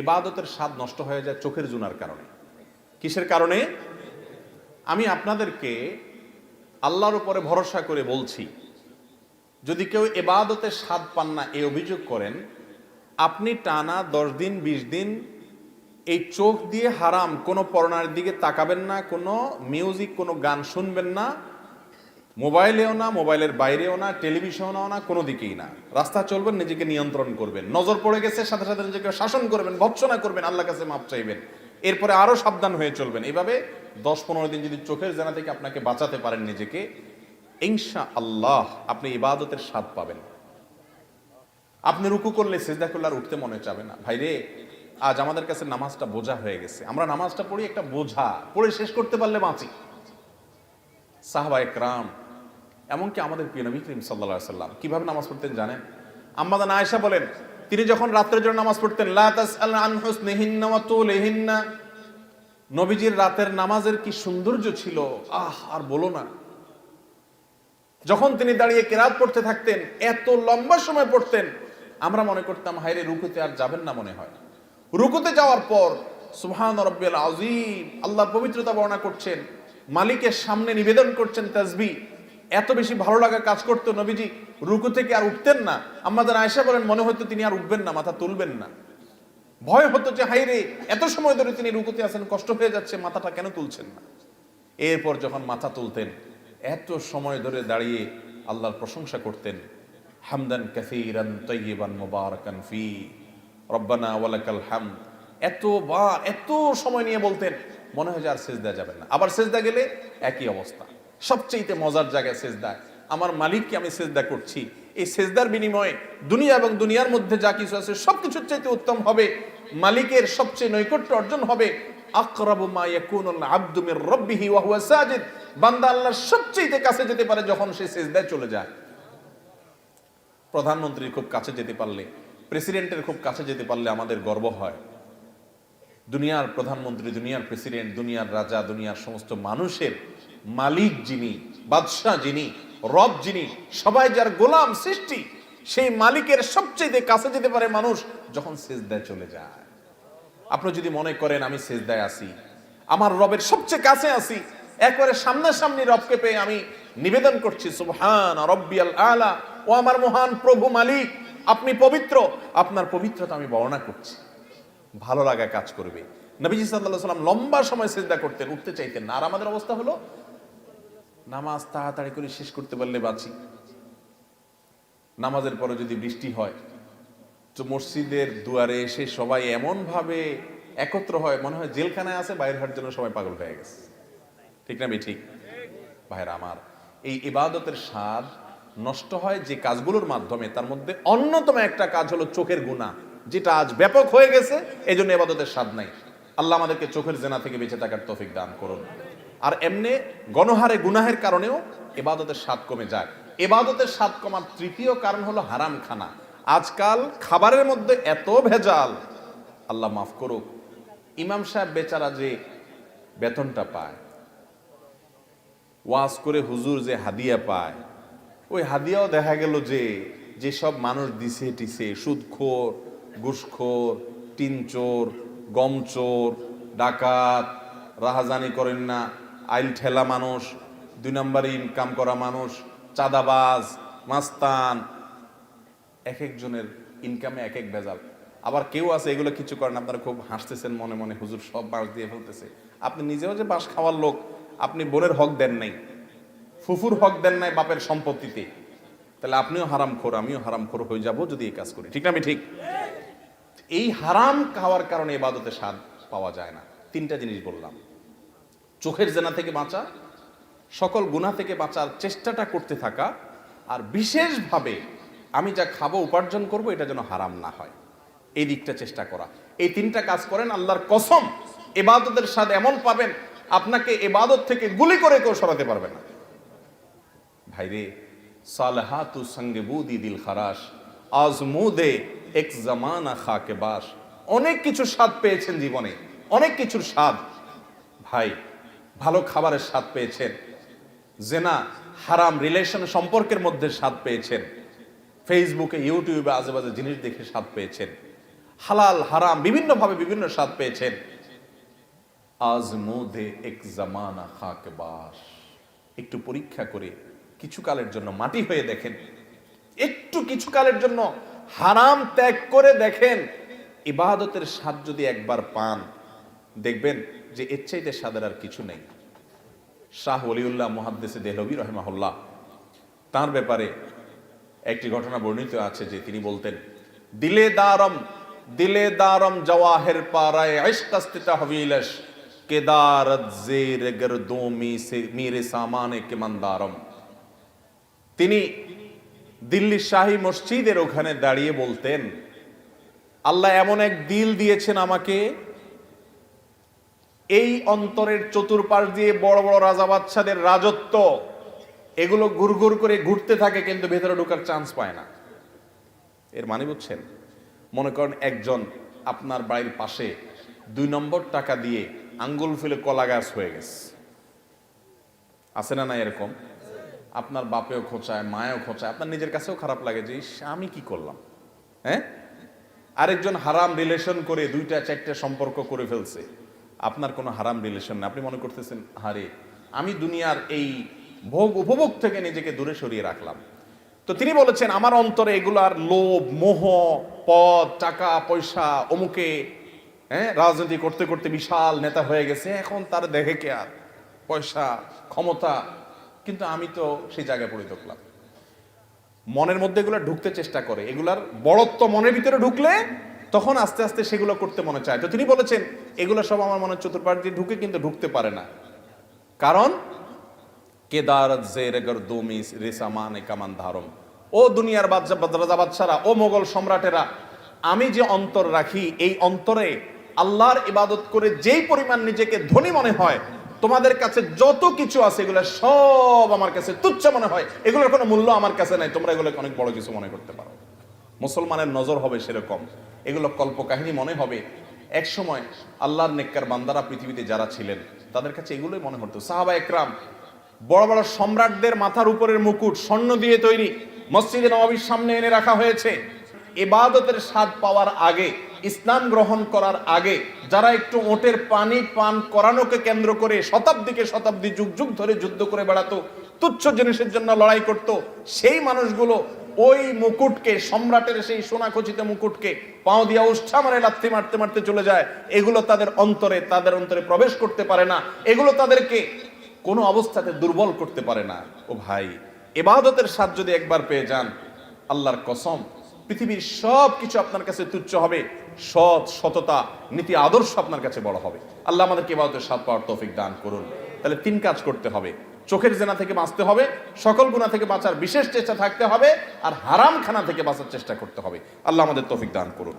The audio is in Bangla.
ইবাদতের স্বাদ নষ্ট হয়ে যায় চোখের জুনার কারণে। কিসের কারণে? আমি আপনাদেরকে আল্লাহর উপরে ভরসা করে বলছি, যদি কেউ ইবাদতের স্বাদ পান না এই অভিযোগ করেন, আপনি টানা 10 দিন 20 দিন এই চোখ দিয়ে হারাম কোনো পড়নার দিকে তাকাবেন না, কোনো মিউজিক কোনো গান শুনবেন না, মোবাইলেও না, মোবাইলের বাইরেও না, টেলিভিশনেও না, কোনো দিকেই না। রাস্তা চলবেন, নিজেকে নিয়ন্ত্রণ করবেন, নজর পড়ে গেছে সাথে সাথে নিজেকে শাসন করবেন, ভৎসনা করবেন, আল্লাহর কাছে মাপ চাইবেন, এরপরে আরো সাবধান হয়ে চলবেন। এইভাবে 10-15 দিন যদি চোখের জানা থেকে আপনাকে বাঁচাতে পারেন নিজেকে, ইনশাআল্লাহ আপনি ইবাদতের স্বাদ পাবেন। আপনি রুকু করলে, সিজদা করলে আর উঠতে মনে চাবে না। ভাইরে, আজ আমাদের কাছে নামাজটা বোঝা হয়ে গেছে। আমরা নামাজটা পড়ি একটা বোঝা, পড়ে শেষ করতে পারলে বাঁচি। সাহাবায়ে কেরাম, এমনকি আমাদের প্রিয় নবী করিম সাল্লাল্লাহু আলাইহি সাল্লাম কিভাবে নামাজ পড়তেন জানেন? আম্মা জান আয়েশা বলেন, তিনি যখন রাতের জন্য নামাজ পড়তেন, লা তাসআল আন হুসনিহিন্না ওয়া তুলিহিন্না, নবীজির রাতের নামাজের কি সৌন্দর্য ছিল, আর বলো না। যখন তিনি দাঁড়িয়ে কিরাত পড়তে থাকতেন, এত লম্বা সময় পড়তেন, আমরা মনে করতাম হায়রে রুকুতে আর যাবেন না মনে হয়। রুকুতে যাওয়ার পর সুবহান রাব্বিয়াল আযীম, আল্লাহর পবিত্রতা বর্ণনা করছেন, মালিকের সামনে নিবেদন করছেন তাসবিহ। এত বেশি ভালো লাগা কাজ করতো, নবীজি রুকু থেকে আর উঠতেন না। আম্মাজান আয়েশা বলেন, মনে হতো তিনি আর উঠবেন না, মাথা তুলবেন না। ভয় হতো যে হায়রে এত সময় ধরে তিনি রুকুতে আছেন, কষ্ট হয়ে যাচ্ছে, মাথাটা কেন তুলছেন না। এরপর যখন মাথা তুলতেন, এত সময় ধরে দাঁড়িয়ে আল্লাহর প্রশংসা করতেন, হামদান কাসীরান তাইয়িবান মুবারাকান ফি রব্বানা ওয়ালাকাল হামদ। এত সময় নিয়ে বলতেন, মনে হয় যে আর সিজদা যাবেন না। আবার সিজদা গেলে একই অবস্থা। সবচেয়ে মজার জায়গায় সিজদায় আমার মালিককে আমি সিজদা করছি, এই সিজদার বিনিময়ে দুনিয়া এবং দুনিয়ার মধ্যে যা কিছু আছে সবকিছুর চাইতে উত্তম হবে, মালিকের সবচেয়ে নৈকট্য অর্জন হবে। আকরাবু মা ইয়াকুনুল আবদু মির রাব্বিহি ওয়া হুয়া সাজিদ, বান্দা আল্লাহর সবচেয়ে কাছে যেতে পারে যখন সে সিজদায় চলে যায়। প্রধানমন্ত্রীর খুব কাছে যেতে পারলে, প্রেসিডেন্টের খুব কাছে যেতে পারলে আমাদের গর্ব হয়। দুনিয়ার প্রধানমন্ত্রী, দুনিয়ার প্রেসিডেন্ট, দুনিয়ার রাজা, দুনিয়ার সমস্ত মানুষের মালিক যিনি, বাদশাহ যিনি, রব যিনি, সবাই যার গোলাম সৃষ্টি, সেই মালিকের সবচেয়ে কাছে যেতে পারে মানুষ যখন সিজদায় চলে যায়। আপনি যদি মনে করেন আমি সিজদায় আছি, আমার রবের সবচেয়ে কাছে আছি, একবারে সামনাসামনি রবকে পেয়ে আমি নিবেদন করছি সুবহান রাব্বিয়াল আলা, ও আমার মহান প্রভু মালিক, আপনি পবিত্র, আপনার পবিত্রতা আমি বর্ণনা করছি, ভালো লাগা কাজ করবে। নবীজি সাল্লাল্লাহু আলাইহি ওয়াসাল্লাম লম্বা সময় সিজদা করতেন, উঠতে চাইতেন না। আর আমাদের অবস্থা হলো নামাজ তাড়াতাড়ি করে শেষ করতে পারলে বাঁচি। নামাজের পরে যদি বৃষ্টি হয় তো মসজিদের দুয়ারে এসে সবাই এমন ভাবে একত্র হয়, মনে হয় জেলখানায় আছে, বাইরে হওয়ার জন্য সবাই পাগল হয়ে গেছে। ঠিক না ঠিক? ভাইরা আমার, এই ইবাদতের স্বাদ নষ্ট হয় যে কাজগুলোর মাধ্যমে, তার মধ্যে অন্যতম একটা কাজ হলো চোখের গুনাহ, যেটা আজ ব্যাপক হয়ে গেছে। এই জন্য ইবাদতের স্বাদ নাই। আল্লাহ আমাদেরকে চোখের জেনা থেকে বেঁচে থাকার তৌফিক দান করুন। আর এমনি গণহারে গুনাহের কারণেও ইবাদতের স্বাদ কমে যায়। ইবাদতের স্বাদ কমার তৃতীয় কারণ হলো হারাম খানা। আজকাল খাবারের মধ্যে এত ভেজাল, আল্লাহ মাফ করুক, ইমাম সাহেব বেচারা যে বেতনটা পায়, ওয়াজ করে হুজুর যে হাদিয়া পায়, ওই হাদিয়াও দেখা গেল যে যেসব মানুষ দিছে টিছে, সুদখোর, ঘুষখোর, টিনচোর, গমচোর, ডাকাত, রাহাজানি করেন না, আইল ঠেলা মানুষ, 2 নম্বরে ইনকাম করা মানুষ, চাঁদাবাজ, মাস্তান, এক একজনের ইনকামে এক এক ভেজাল। আবার কেউ আছে এগুলো কিছু করেন, আপনারা খুব হাসতেছেন মনে মনে, হুজুর সব বাঁশ দিয়ে ফেলতেছে। আপনি নিজেও যে বাঁশ খাওয়ার লোক, আপনি বোনের হক দেন নাই, ফুফুর হক দেন নাই বাপের সম্পত্তিতে, তাহলে আপনিও হারামখোর, আমিও হারামখোর হয়ে যাব যদি এই কাজ করি। ঠিক না আমি ঠিক? এই হারাম খাওয়ার কারণে ইবাদতের স্বাদ পাওয়া যায় না। 3টা জিনিস বললাম, চোখের জেনা থেকে বাঁচা, সকল গুনাহ থেকে বাঁচার চেষ্টাটা করতে থাকা, আর বিশেষভাবে আমি যা খাবো উপার্জন করব এটা যেন হারাম না হয়, এই দিকটা চেষ্টা করা। এই 3টা কাজ করেন, আল্লাহর কসম ইবাদতের স্বাদ এমন পাবেন, আপনাকে ইবাদত থেকে গুলি করে কেউ সরাতে পারবে না। ভাইরে, সালাহাতু সঙ্গে বুদি দিল খারাস, আজমুদে এক জামানা খাকে বাস। অনেক কিছু স্বাদ পেয়েছেন জীবনে, অনেক কিছুর স্বাদ। ভাই, ভালো খাবারের স্বাদ পেয়েছেন, জেনা হারাম রিলেশন সম্পর্কের মধ্যে স্বাদ পেয়েছেন, ফেসবুকে ইউটিউবে আজেবাজে জিনিস দেখে স্বাদ পেয়েছেন, হালাল হারাম বিভিন্নভাবে বিভিন্ন স্বাদ পেয়েছেন। আজমুদে এক জামানা খাক বাস, একটু পরীক্ষা করে কিছুকালের জন্য মাটি হয়ে দেখেন, একটু কিছুকালের জন্য হারাম ত্যাগ করে দেখেন, ইবাদতের স্বাদ যদি একবার পান, দেখবেন যে এর চাইতে স্বাদের আর কিছু নেই। শাহ ওলিউল্লাহ মুহাদ্দিস দেহলভী রাহিমাহুল্লাহ, তার ব্যাপারে একটি ঘটনা বর্ণিত আছে যে তিনি বলতেন, দিলে দারম জওয়াহির পারায় ইশকাস্তি তাহবিলশ কেদারত জের গরদোমি সে মেরে সামানে কে মন্দারম। তিনি দিল্লি শাহী মসজিদের ওখানে দাঁড়িয়ে বলতেন, আল্লাহ এমন এক দিল দিয়েছেন আমাকে, এই অন্তরের চতুর্পাশ দিয়ে বড় বড় রাজা বাদশাদের রাজত্ব, এগুলো ঘুরঘুর করে ঘুরতে থাকে কিন্তু ভেতরে ঢোকার চান্স পায় না। এর মানে বুঝছেন? মনে করেন একজন আপনার বাড়ির পাশে 2 নম্বর টাকা দিয়ে আঙ্গুল ফুলে কলা গাছ হয়ে গেছে, আছে না না এরকম? আপনার বাপেও খোঁচায়, মায়েও খোঁচায়, আপনার নিজের কাছেও খারাপ লাগে যে আমি কি করলাম। হ্যাঁ, আরেকজন হারাম রিলেশন করে 2টা-4টা সম্পর্ক করে ফেলছে, আপনার কোনো হারাম রিলেশন না, আপনি মনে করতেছেন হারে আমি দুনিয়ার এই ভোগ উপভোগ থেকে নিজেকে দূরে সরিয়ে রাখলাম। তো তিনি বলেছেন আমার অন্তরে এগুলার লোভ, মোহ, পদ, টাকা পয়সা, অমুকে রাজনীতি করতে করতে বিশাল নেতা হয়ে গেছে, এখন তার দেখে কে আর পয়সা ক্ষমতা, কিন্তু আমি তো সেই জায়গায় পড়ে ঢুকলাম। মনের মধ্যে এগুলো ঢুকতে চেষ্টা করে, এগুলার বড়ত্ব মনের ভিতরে ঢুকলে তখন আস্তে আস্তে সেগুলো করতে মনে চায়। তো তিনি বলেছেন এগুলো সব আমার মনের চতুর্পাশ দিয়ে ঢুকে কিন্তু ঢুকতে পারে না, কারণ কেদারত জের গরদোমি রেসামানে কামান ধারম। ও দুনিয়ার রাজা বাদশারা, ও মোগল সম্রাটেরা, আমি যে অন্তর রাখি এই অন্তরে আল্লাহর ইবাদত করে যেই পরিমাণ নিজেকে ধনী মনে হয়, তোমাদের কাছে যত কিছু আছে এগুলো সব আমার কাছে তুচ্ছ মনে হয়, এগুলোর কোনো মূল্য আমার কাছে নাই, তোমরা এগুলোকে অনেক বড় কিছু মনে করতে পারো। মুসলমানের নজর হবে সেরকম, এগুলো কল্পকাহিনী মনে হবে। এক সময় আল্লাহর নেককার বান্দারা পৃথিবীতে যারা ছিলেন তাদের কাছে এগুলোই মনে হতো। সাহাবা একরাম, বড় বড় সম্রাটদের মাথার উপরের মুকুট স্বর্ণ দিয়ে তৈরি, মসজিদে নববীর সামনে এনে রাখা হয়েছে। ইবাদতের স্বাদ পাওয়ার আগে, ইসলাম গ্রহণ করার আগে যারা একটু ওটের পানি পান করানোকে কেন্দ্র করে শতাব্দীকে শতাব্দী যুগ যুগ ধরে যুদ্ধ করে বেড়াতো, তুচ্ছ জিনিসের জন্য লড়াই করত, সেই মানুষগুলো ওই মুকুটকে, সম্রাটের সেই সোনা খচিত মুকুটকে পাও দিয়া উষ্ঠা মারে লাথি মারতে মারতে চলে যায়। এগুলো তাদের অন্তরে প্রবেশ করতে পারে না, এগুলো তাদেরকে কোনো অবস্থাতে দুর্বল করতে পারে না। ও ভাই, ইবাদতের স্বাদ যদি একবার পেয়ে যান, আল্লাহর কসম পৃথিবীর সব কিছু আপনার কাছে তুচ্ছ হবে, সততা নীতি আদর্শ আপনার কাছে বড় হবে। আল্লাহ আমাদেরকে ইবাদতের স্বাদ পাওয়ার তৌফিক দান করুন। তাহলে 3 কাজ করতে হবে, চোখের জেনা থেকে বাঁচতে হবে, সকল গুনাহ থেকে বাঁচার বিশেষ চেষ্টা থাকতে হবে, আর হারাম খানা থেকে বাঁচার চেষ্টা করতে হবে। আল্লাহ আমাদের তৌফিক দান করুন।